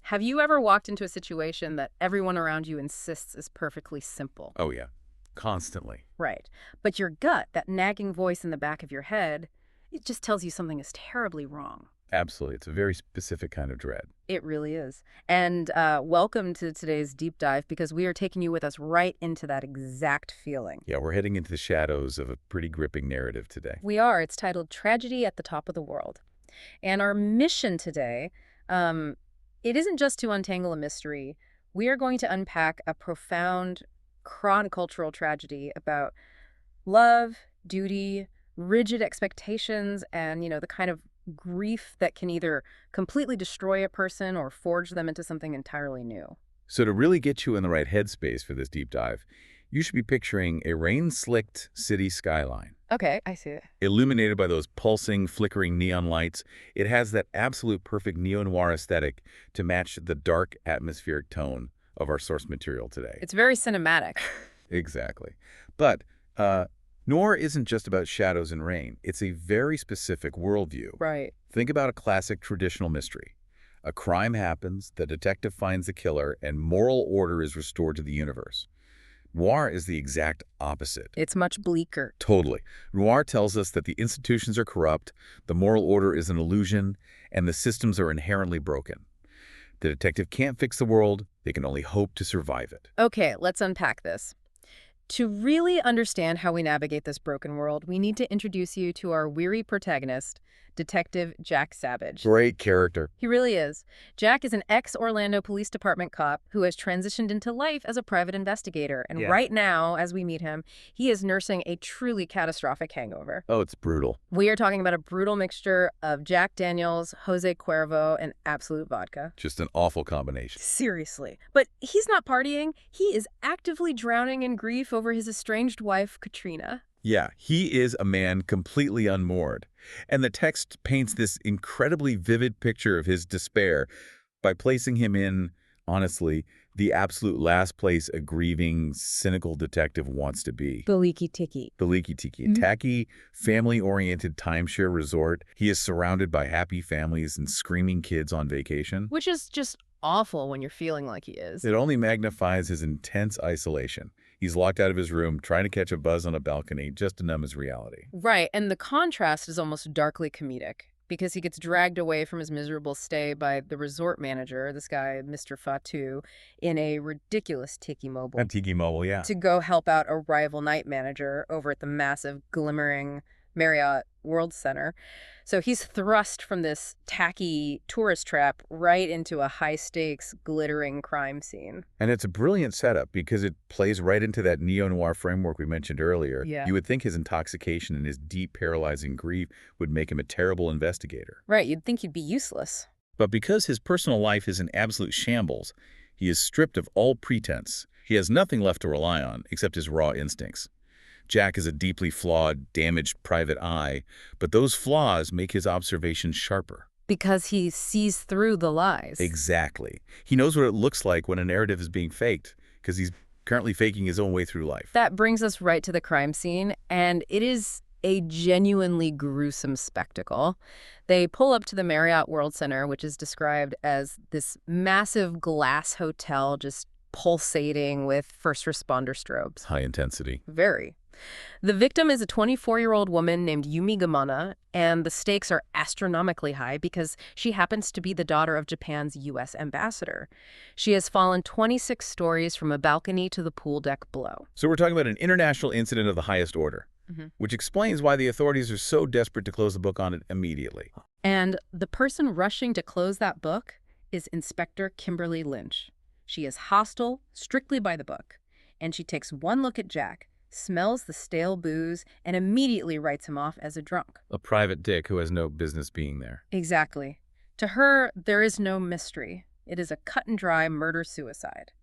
Have you ever walked into a situation that everyone around you insists is perfectly simple? Oh, yeah. Constantly. Right. But your gut, that nagging voice in the back of your head, it just tells you something is terribly wrong. Absolutely. It's a very specific kind of dread. It really is. And welcome to today's deep dive because we are taking you with us right into that exact feeling. Yeah, we're heading into the shadows of a pretty gripping narrative today. We are. It's titled Tragedy at the Top of the World. And our mission today, it isn't just to untangle a mystery. We are going to unpack a profound chronocultural tragedy about love, duty, rigid expectations, and, the kind of grief that can either completely destroy a person or forge them into something entirely new. So to really get you in the right headspace for this deep dive, you should be picturing a rain-slicked city skyline. Okay, I see it. Illuminated by those pulsing, flickering neon lights, it has that absolute perfect neo-noir aesthetic to match the dark atmospheric tone of our source material today. It's very cinematic. Exactly. But noir isn't just about shadows and rain. It's a very specific worldview. Right. Think about a classic traditional mystery. A crime happens, the detective finds the killer, and moral order is restored to the universe. Noir is the exact opposite. It's much bleaker. Totally. Noir tells us that the institutions are corrupt, the moral order is an illusion, and the systems are inherently broken. The detective can't fix the world, they can only hope to survive it. Okay, let's unpack this. To really understand how we navigate this broken world, we need to introduce you to our weary protagonist, Detective Jack Savage. Great character. He really is. Jack is an ex-Orlando Police Department cop who has transitioned into life as a private investigator. And right now, as we meet him, he is nursing a truly catastrophic hangover. Oh, it's brutal. We are talking about a brutal mixture of Jack Daniels, Jose Cuervo, and Absolute Vodka. Just an awful combination. Seriously. But he's not partying. He is actively drowning in grief over his estranged wife, Katrina. Yeah, he is a man completely unmoored. And the text paints this incredibly vivid picture of his despair by placing him in, honestly, the absolute last place a grieving, cynical detective wants to be. The leaky tiki. The leaky tiki. Tacky, family-oriented timeshare resort. He is surrounded by happy families and screaming kids on vacation. Which is just awful when you're feeling like he is. It only magnifies his intense isolation. He's locked out of his room, trying to catch a buzz on a balcony just to numb his reality. Right, and the contrast is almost darkly comedic because he gets dragged away from his miserable stay by the resort manager, this guy, Mr. Fatu, in a ridiculous tiki mobile. A tiki mobile, yeah. To go help out a rival night manager over at the massive, glimmering Marriott World Center. So he's thrust from this tacky tourist trap right into a high-stakes, glittering crime scene. And it's a brilliant setup because it plays right into that neo-noir framework we mentioned earlier. Yeah. You would think his intoxication and his deep, paralyzing grief would make him a terrible investigator. Right, you'd think he'd be useless. But because his personal life is in absolute shambles, he is stripped of all pretense. He has nothing left to rely on except his raw instincts. Jack is a deeply flawed, damaged private eye, but those flaws make his observations sharper. Because he sees through the lies. Exactly. He knows what it looks like when a narrative is being faked, because he's currently faking his own way through life. That brings us right to the crime scene, and it is a genuinely gruesome spectacle. They pull up to the Marriott World Center, which is described as this massive glass hotel just pulsating with first responder strobes. High intensity. Very. The victim is a 24-year-old woman named Yumi Gohmon, and the stakes are astronomically high because she happens to be the daughter of Japan's U.S. ambassador. She has fallen 26 stories from a balcony to the pool deck below. So we're talking about an international incident of the highest order, which explains why the authorities are so desperate to close the book on it immediately. And the person rushing to close that book is Inspector Lynch. She is hostile, strictly by the book, and she takes one look at Jack, smells the stale booze, and immediately writes him off as a drunk. A private dick who has no business being there. Exactly. To her, there is no mystery. It is a cut-and-dry murder-suicide.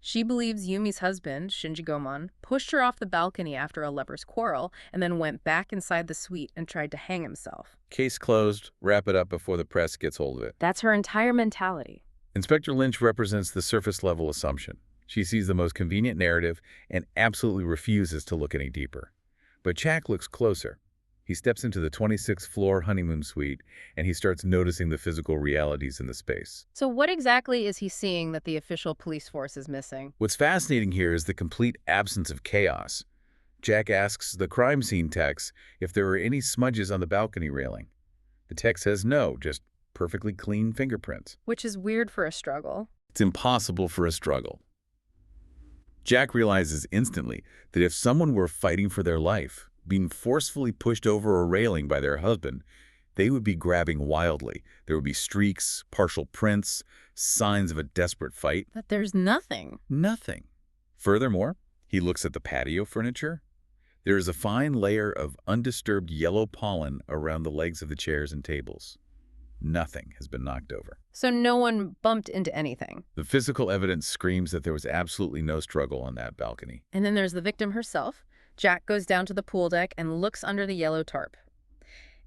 She believes Yumi's husband, Shinji Gohmon, pushed her off the balcony after a lover's quarrel and then went back inside the suite and tried to hang himself. Case closed. Wrap it up before the press gets hold of it. That's her entire mentality. Inspector Lynch represents the surface-level assumption. She sees the most convenient narrative and absolutely refuses to look any deeper. But Jack looks closer. He steps into the 26th floor honeymoon suite, and he starts noticing the physical realities in the space. So what exactly is he seeing that the official police force is missing? What's fascinating here is the complete absence of chaos. Jack asks the crime scene techs if there were any smudges on the balcony railing. The tech says no, just perfectly clean fingerprints. Which is weird for a struggle. It's impossible for a struggle. Jack realizes instantly that if someone were fighting for their life, being forcefully pushed over a railing by their husband, they would be grabbing wildly. There would be streaks, partial prints, signs of a desperate fight. But there's nothing. Nothing. Furthermore, he looks at the patio furniture. There is a fine layer of undisturbed yellow pollen around the legs of the chairs and tables. Nothing has been knocked over. So no one bumped into anything. The physical evidence screams that there was absolutely no struggle on that balcony. And then there's the victim herself. Jack goes down to the pool deck and looks under the yellow tarp.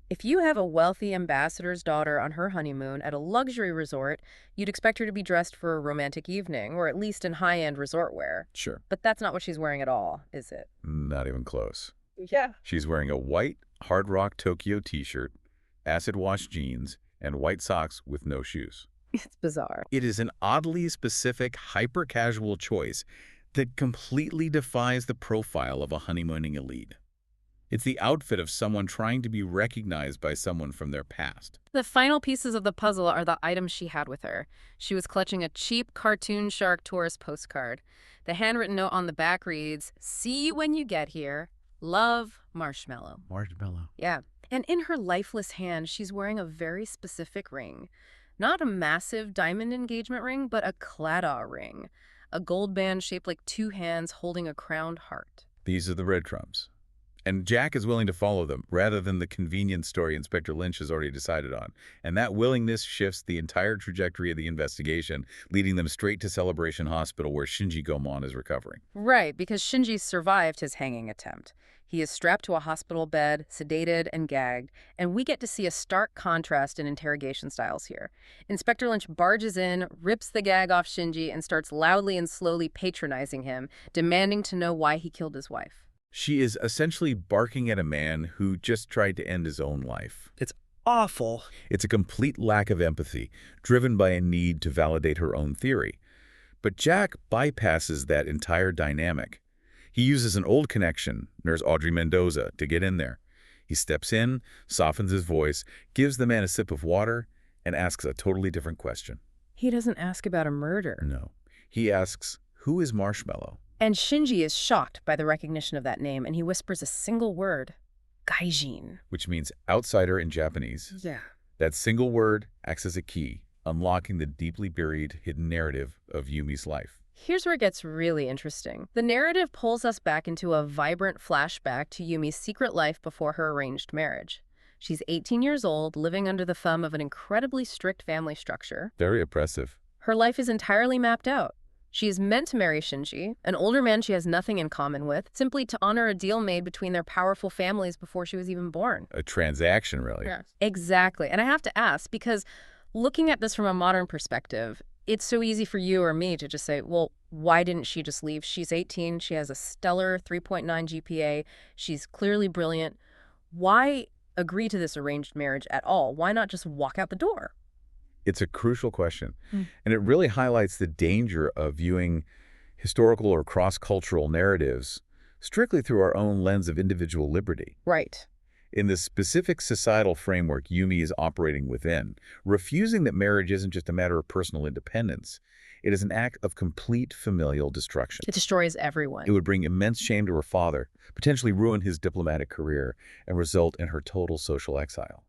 If you have a wealthy ambassador's daughter on her honeymoon at a luxury resort, you'd expect her to be dressed for a romantic evening, or at least in high-end resort wear. Sure. But that's not what she's wearing at all, is it? Not even close. Yeah. She's wearing a white Hard Rock Tokyo t-shirt, acid-wash jeans, and white socks with no shoes. It's bizarre. It is an oddly specific, hyper-casual choice that completely defies the profile of a honeymooning elite. It's the outfit of someone trying to be recognized by someone from their past. The final pieces of the puzzle are the items she had with her. She was clutching a cheap cartoon shark tourist postcard. The handwritten note on the back reads, "See you when you get here. Love, Marshmallow." Marshmallow. Yeah. And in her lifeless hand, she's wearing a very specific ring. Not a massive diamond engagement ring, but a claddagh ring. A gold band shaped like two hands holding a crowned heart. These are the breadcrumbs. And Jack is willing to follow them, rather than the convenient story Inspector Lynch has already decided on. And that willingness shifts the entire trajectory of the investigation, leading them straight to Celebration Hospital, where Yumi Gohmon is recovering. Right, because Shinji survived his hanging attempt. He is strapped to a hospital bed, sedated and gagged, and we get to see a stark contrast in interrogation styles here. Inspector Lynch barges in, rips the gag off Shinji, and starts loudly and slowly patronizing him, demanding to know why he killed his wife. She is essentially barking at a man who just tried to end his own life. It's awful. It's a complete lack of empathy, driven by a need to validate her own theory. But Jack bypasses that entire dynamic. He uses an old connection, Nurse Audrey Mendoza, to get in there. He steps in, softens his voice, gives the man a sip of water, and asks a totally different question. He doesn't ask about a murder. No. He asks, who is Marshmallow? And Shinji is shocked by the recognition of that name, and he whispers a single word, Gaijin. Which means outsider in Japanese. Yeah. That single word acts as a key, unlocking the deeply buried, hidden narrative of Yumi's life. Here's where it gets really interesting. The narrative pulls us back into a vibrant flashback to Yumi's secret life before her arranged marriage. She's 18 years old, living under the thumb of an incredibly strict family structure. Very oppressive. Her life is entirely mapped out. She is meant to marry Shinji, an older man she has nothing in common with, simply to honor a deal made between their powerful families before she was even born. A transaction, really. Yes. Exactly. And I have to ask, because looking at this from a modern perspective, it's so easy for you or me to just say, well, why didn't she just leave? She's 18. She has a stellar 3.9 GPA. She's clearly brilliant. Why agree to this arranged marriage at all? Why not just walk out the door? It's a crucial question, and it really highlights the danger of viewing historical or cross-cultural narratives strictly through our own lens of individual liberty. Right. In the specific societal framework Yumi is operating within, refusing that marriage isn't just a matter of personal independence. It is an act of complete familial destruction. It destroys everyone. It would bring immense shame to her father, potentially ruin his diplomatic career, and result in her total social exile.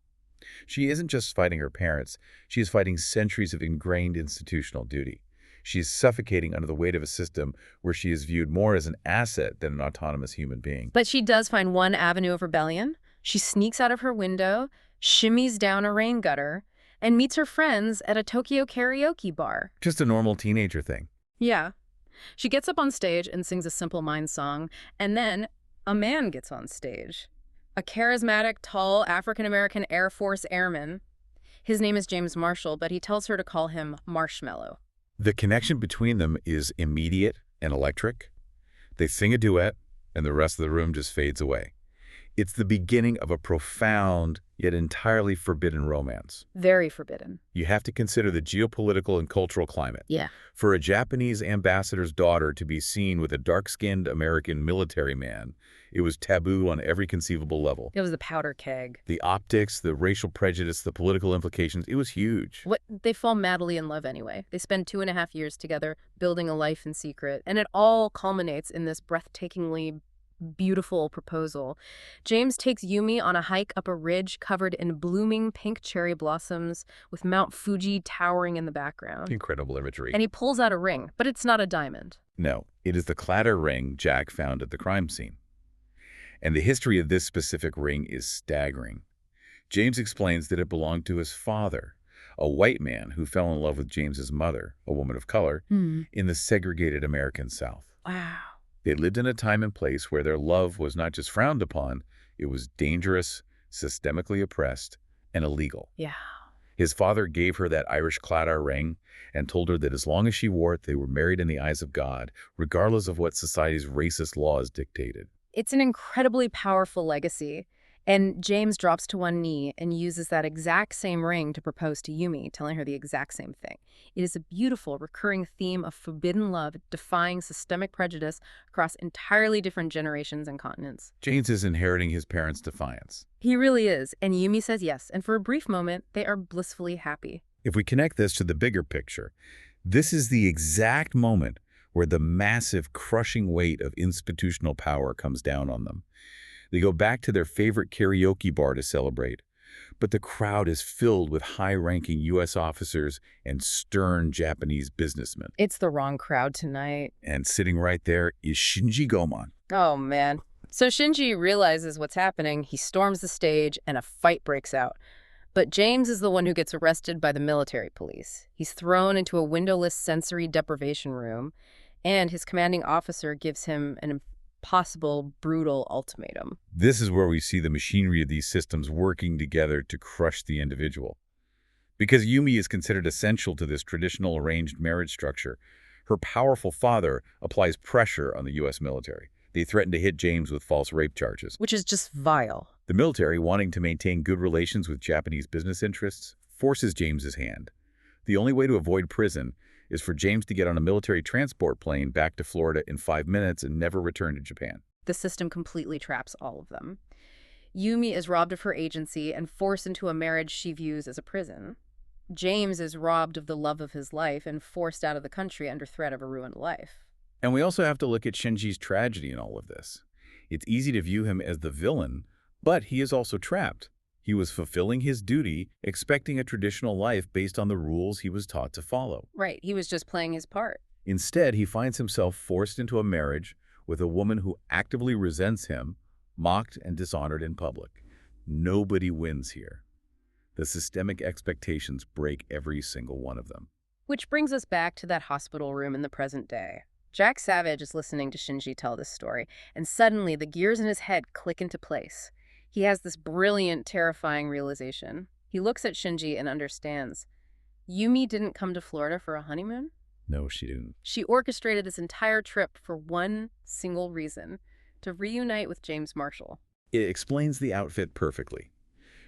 She isn't just fighting her parents, she is fighting centuries of ingrained institutional duty. She is suffocating under the weight of a system where she is viewed more as an asset than an autonomous human being. But she does find one avenue of rebellion. She sneaks out of her window, shimmies down a rain gutter, and meets her friends at a Tokyo karaoke bar. Just a normal teenager thing. Yeah. She gets up on stage and sings a Simple Minds song, and then a man gets on stage. A charismatic, tall, African-American Air Force airman. His name is James Marshall, but he tells her to call him Marshmallow. The connection between them is immediate and electric. They sing a duet, and the rest of the room just fades away. It's the beginning of a profound, yet entirely forbidden romance. Very forbidden. You have to consider the geopolitical and cultural climate. Yeah. For a Japanese ambassador's daughter to be seen with a dark-skinned American military man, it was taboo on every conceivable level. It was the powder keg. The optics, the racial prejudice, the political implications, it was huge. They fall madly in love anyway. They spend 2.5 years together, building a life in secret, and it all culminates in this breathtakingly beautiful proposal. James takes Yumi on a hike up a ridge covered in blooming pink cherry blossoms with Mount Fuji towering in the background. Incredible imagery. And he pulls out a ring, but it's not a diamond. No, it is the clatter ring Jack found at the crime scene. And the history of this specific ring is staggering. James explains that it belonged to his father, a white man who fell in love with James's mother, a woman of color, in the segregated American South. Wow. They lived in a time and place where their love was not just frowned upon, it was dangerous, systemically oppressed, and illegal. Yeah. His father gave her that Irish claddagh ring and told her that as long as she wore it, they were married in the eyes of God, regardless of what society's racist laws dictated. It's an incredibly powerful legacy. And James drops to one knee and uses that exact same ring to propose to Yumi, telling her the exact same thing. It is a beautiful, recurring theme of forbidden love, defying systemic prejudice across entirely different generations and continents. James is inheriting his parents' defiance. He really is, and Yumi says yes, and for a brief moment, they are blissfully happy. If we connect this to the bigger picture, this is the exact moment where the massive, crushing weight of institutional power comes down on them. They go back to their favorite karaoke bar to celebrate, but the crowd is filled with high-ranking U.S. officers and stern Japanese businessmen. It's the wrong crowd tonight. And sitting right there is Yumi Gohmon. Oh, man. So Shinji realizes what's happening, he storms the stage, and a fight breaks out. But James is the one who gets arrested by the military police. He's thrown into a windowless sensory deprivation room, and his commanding officer gives him an impossible, brutal ultimatum. This is where we see the machinery of these systems working together to crush the individual. Because Yumi is considered essential to this traditional arranged marriage structure, her powerful father applies pressure on the U.S. military. They threaten to hit James with false rape charges. Which is just vile. The military, wanting to maintain good relations with Japanese business interests, forces James's hand. The only way to avoid prison is for James to get on a military transport plane back to Florida in 5 minutes and never return to Japan. The system completely traps all of them. Yumi is robbed of her agency and forced into a marriage she views as a prison. James is robbed of the love of his life and forced out of the country under threat of a ruined life. And we also have to look at Shinji's tragedy in all of this. It's easy to view him as the villain, but he is also trapped. He was fulfilling his duty, expecting a traditional life based on the rules he was taught to follow. Right, he was just playing his part. Instead, he finds himself forced into a marriage with a woman who actively resents him, mocked and dishonored in public. Nobody wins here. The systemic expectations break every single one of them. Which brings us back to that hospital room in the present day. Jack Savage is listening to Shinji tell this story, and suddenly the gears in his head click into place. He has this brilliant, terrifying realization. He looks at Shinji and understands. Yumi didn't come to Florida for a honeymoon? No, she didn't. She orchestrated this entire trip for one single reason, to reunite with James Marshall. It explains the outfit perfectly.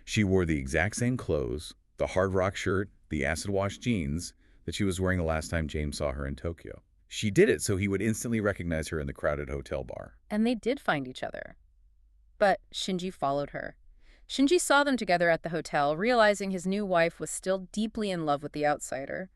She wore the exact same clothes, the hard rock shirt, the acid wash jeans, that she was wearing the last time James saw her in Tokyo. She did it so he would instantly recognize her in the crowded hotel bar. And they did find each other. But Shinji followed her. Shinji saw them together at the hotel, realizing his new wife was still deeply in love with the outsider.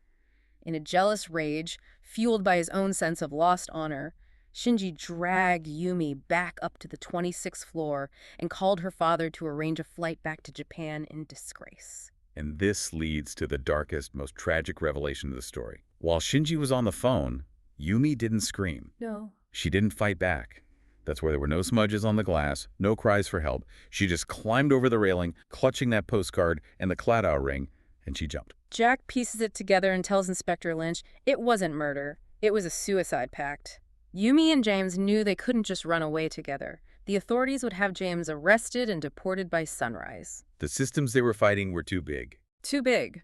In a jealous rage, fueled by his own sense of lost honor, Shinji dragged Yumi back up to the 26th floor and called her father to arrange a flight back to Japan in disgrace. And this leads to the darkest, most tragic revelation of the story. While Shinji was on the phone, Yumi didn't scream. No. She didn't fight back. That's where there were no smudges on the glass, no cries for help. She just climbed over the railing, clutching that postcard and the claddagh ring, and she jumped. Jack pieces it together and tells Inspector Lynch it wasn't murder. It was a suicide pact. Yumi and James knew they couldn't just run away together. The authorities would have James arrested and deported by sunrise. The systems they were fighting were too big. Too big.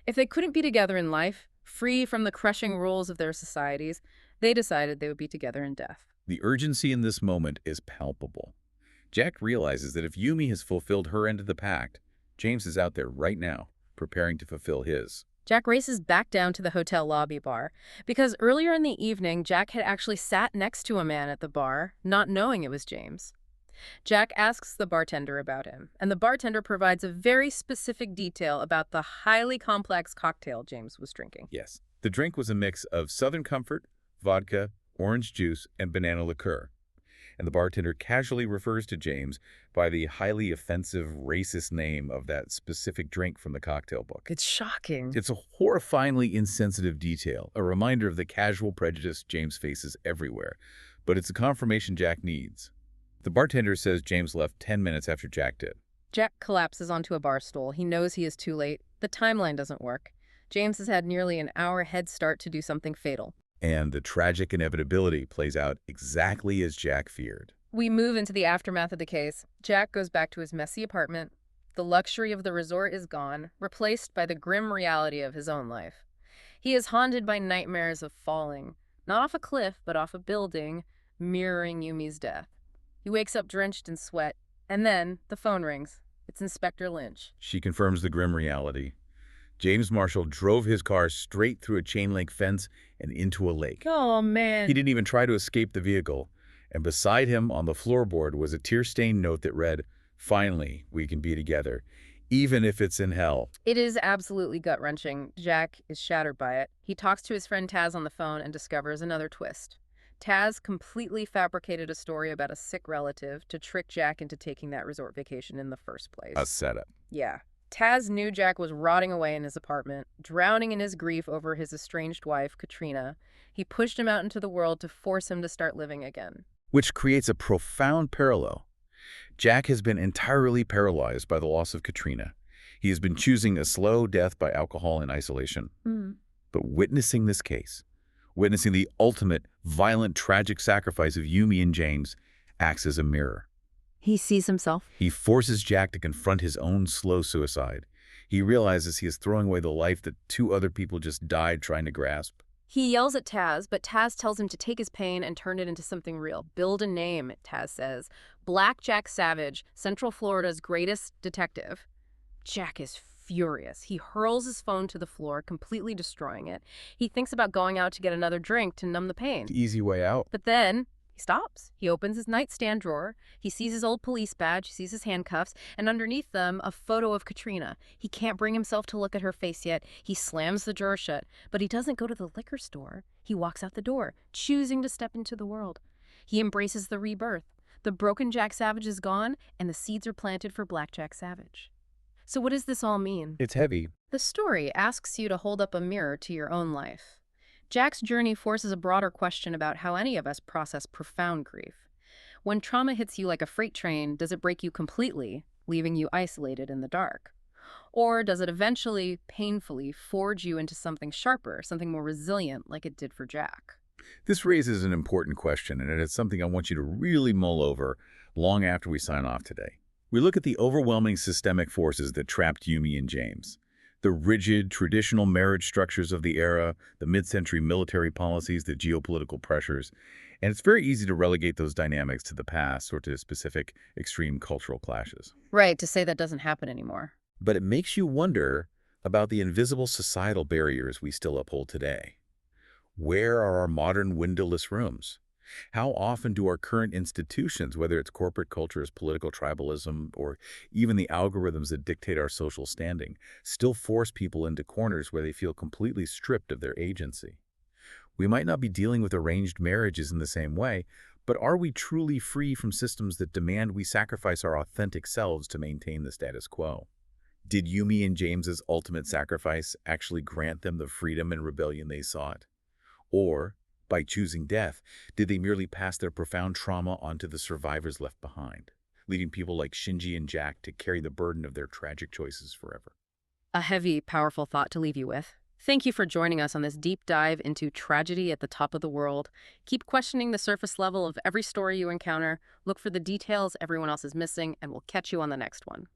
If they couldn't be together in life, free from the crushing rules of their societies, they decided they would be together in death. The urgency in this moment is palpable. Jack realizes that if Yumi has fulfilled her end of the pact, James is out there right now, preparing to fulfill his. Jack races back down to the hotel lobby bar because earlier in the evening, Jack had actually sat next to a man at the bar, not knowing it was James. Jack asks the bartender about him, and the bartender provides a very specific detail about the highly complex cocktail James was drinking. Yes. The drink was a mix of Southern Comfort, vodka, orange juice, and banana liqueur. And the bartender casually refers to James by the highly offensive, racist name of that specific drink from the cocktail book. It's shocking. It's a horrifyingly insensitive detail, a reminder of the casual prejudice James faces everywhere. But it's a confirmation Jack needs. The bartender says James left 10 minutes after Jack did. Jack collapses onto a bar stool. He knows he is too late. The timeline doesn't work. James has had nearly an hour head start to do something fatal. And the tragic inevitability plays out exactly as Jack feared. We move into the aftermath of the case. Jack goes back to his messy apartment. The luxury of the resort is gone, replaced by the grim reality of his own life. He is haunted by nightmares of falling, not off a cliff, but off a building, mirroring Yumi's death. He wakes up drenched in sweat, and then the phone rings. It's Inspector Lynch. She confirms the grim reality. James Marshall drove his car straight through a chain-link fence and into a lake. Oh, man. He didn't even try to escape the vehicle, and beside him on the floorboard was a tear-stained note that read, "Finally, we can be together, even if it's in hell." It is absolutely gut-wrenching. Jack is shattered by it. He talks to his friend Taz on the phone and discovers another twist. Taz completely fabricated a story about a sick relative to trick Jack into taking that resort vacation in the first place. A setup. Yeah. Taz knew Jack was rotting away in his apartment, drowning in his grief over his estranged wife, Katrina. He pushed him out into the world to force him to start living again. Which creates a profound parallel. Jack has been entirely paralyzed by the loss of Katrina. He has been choosing a slow death by alcohol and isolation. But witnessing this case, witnessing the ultimate, violent, tragic sacrifice of Yumi and James, acts as a mirror. He sees himself. He forces Jack to confront his own slow suicide. He realizes he is throwing away the life that two other people just died trying to grasp. He yells at Taz, but Taz tells him to take his pain and turn it into something real. Build a name, Taz says. Black Jack Savage, Central Florida's greatest detective. Jack is furious. He hurls his phone to the floor, completely destroying it. He thinks about going out to get another drink to numb the pain. The easy way out. But then he stops. He opens his nightstand drawer. He sees his old police badge. He sees his handcuffs. And underneath them, a photo of Katrina. He can't bring himself to look at her face yet. He slams the drawer shut. But he doesn't go to the liquor store. He walks out the door, choosing to step into the world. He embraces the rebirth. The broken Jack Savage is gone, and the seeds are planted for Black Jack Savage. So what does this all mean? It's heavy. The story asks you to hold up a mirror to your own life. Jack's journey forces a broader question about how any of us process profound grief. When trauma hits you like a freight train, does it break you completely, leaving you isolated in the dark? Or does it eventually, painfully, forge you into something sharper, something more resilient like it did for Jack? This raises an important question, and it's something I want you to really mull over long after we sign off today. We look at the overwhelming systemic forces that trapped Yumi and James. The rigid, traditional marriage structures of the era, the mid-century military policies, the geopolitical pressures. And it's very easy to relegate those dynamics to the past or to specific extreme cultural clashes. Right, to say that doesn't happen anymore. But it makes you wonder about the invisible societal barriers we still uphold today. Where are our modern windowless rooms? How often do our current institutions, whether it's corporate cultures, political tribalism, or even the algorithms that dictate our social standing, still force people into corners where they feel completely stripped of their agency? We might not be dealing with arranged marriages in the same way, but are we truly free from systems that demand we sacrifice our authentic selves to maintain the status quo? Did Yumi and James's ultimate sacrifice actually grant them the freedom and rebellion they sought? Or, by choosing death, did they merely pass their profound trauma onto the survivors left behind, leaving people like Shinji and Jack to carry the burden of their tragic choices forever? A heavy, powerful thought to leave you with. Thank you for joining us on this deep dive into tragedy at the top of the world. Keep questioning the surface level of every story you encounter. Look for the details everyone else is missing, and we'll catch you on the next one.